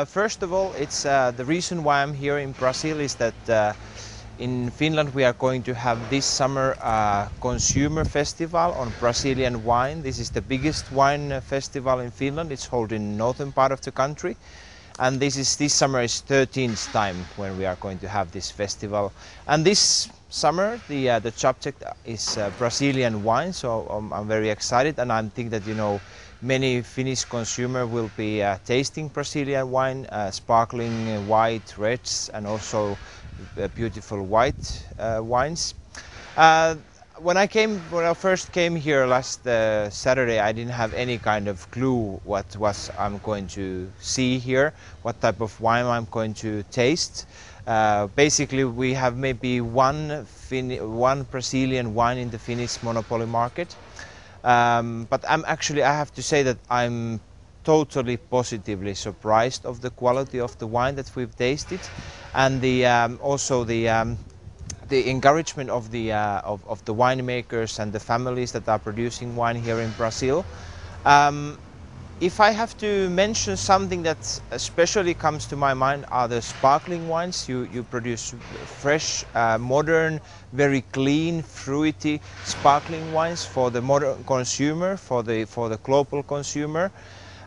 First of all, it's the reason why I'm here in Brazil is that in Finland we are going to have this summer a consumer festival on Brazilian wine. This is the biggest wine festival in Finland. It's held in northern part of the country, and this summer is 13th time when we are going to have this festival. And this summer the subject is Brazilian wine, so I'm very excited, and I think that many Finnish consumers will be tasting Brazilian wine, sparkling white, reds, and also beautiful white wines. When I first came here last Saturday, I didn't have any kind of clue what I'm going to see here, what type of wine I'm going to taste. Basically, we have maybe one Brazilian wine in the Finnish monopoly market. But I have to say that I'm totally positively surprised of the quality of the wine that we've tasted, and also the encouragement of the winemakers and the families that are producing wine here in Brazil. If I have to mention something that especially comes to my mind are the sparkling wines. You produce fresh, modern, very clean, fruity sparkling wines for the modern consumer, for the global consumer.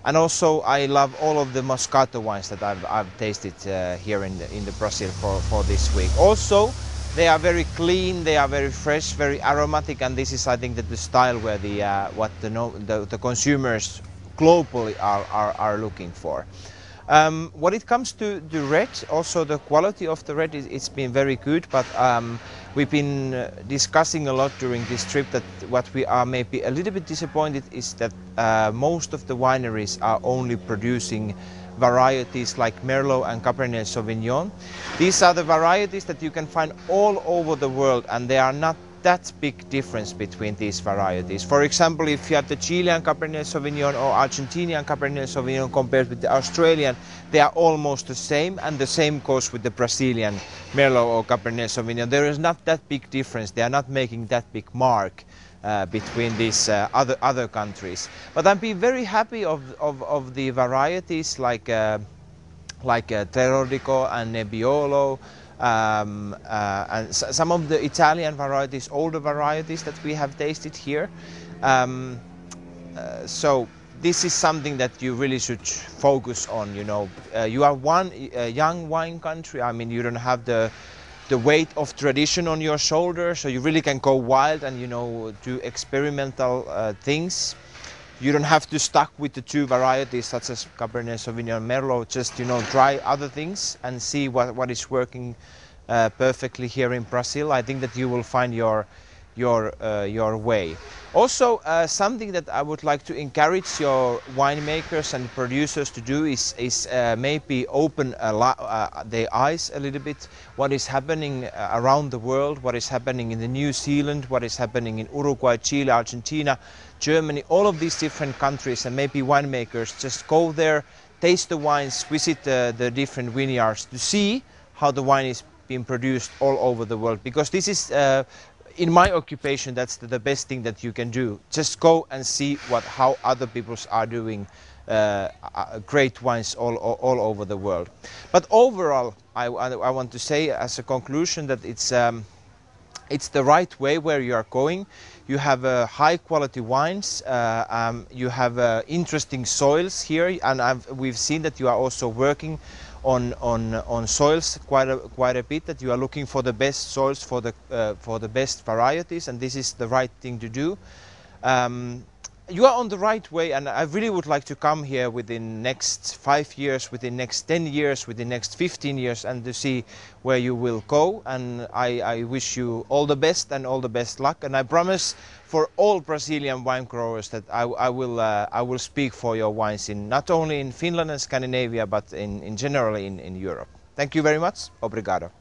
And also I love all of the Moscato wines that I've tasted here in the Brazil for this week. Also, they are very clean, they are very fresh, very aromatic, and this is, I think, that the style where the consumers globally are looking for. When it comes to the red, also the quality of the red it's been very good, but we've been discussing a lot during this trip that what we are maybe a little bit disappointed is that most of the wineries are only producing varieties like Merlot and Cabernet Sauvignon. These are the varieties that you can find all over the world, and they are not that big difference between these varieties. For example, if you have the Chilean Cabernet Sauvignon or Argentinian Cabernet Sauvignon compared with the Australian, they are almost the same, and the same goes with the Brazilian Merlot or Cabernet Sauvignon. There is not that big difference. They are not making that big mark between these other countries. But I'm been very happy of the varieties like Terrorico and Nebbiolo, and some of the Italian varieties, older varieties that we have tasted here. So this is something that you really should focus on. You are one young wine country. I mean, you don't have the weight of tradition on your shoulders, so you really can go wild and do experimental things. You don't have to stuck with the two varieties such as Cabernet Sauvignon and Merlot. Just try other things and see what is working perfectly here in Brazil. I think that you will find your way. Also, something that I would like to encourage your winemakers and producers to do is maybe open their eyes a little bit. What is happening around the world? What is happening in New Zealand? What is happening in Uruguay, Chile, Argentina, Germany? All of these different countries, and maybe winemakers just go there, taste the wines, visit the different vineyards to see how the wine is being produced all over the world. Because this is in my occupation, that's the best thing that you can do. Just go and see how other people are doing great wines all over the world. But overall, I want to say as a conclusion that it's the right way where you are going. You have high quality wines, you have interesting soils here, and we've seen that you are also working on soils quite a bit, that you are looking for the best soils for the best varieties, and this is the right thing to do. You are on the right way, and I really would like to come here within next 5 years, within next 10 years, within next 15 years, and to see where you will go. And I wish you all the best and all the best luck. And I promise for all Brazilian wine growers that I will speak for your wines not only in Finland and Scandinavia, but in generally in Europe. Thank you very much. Obrigado.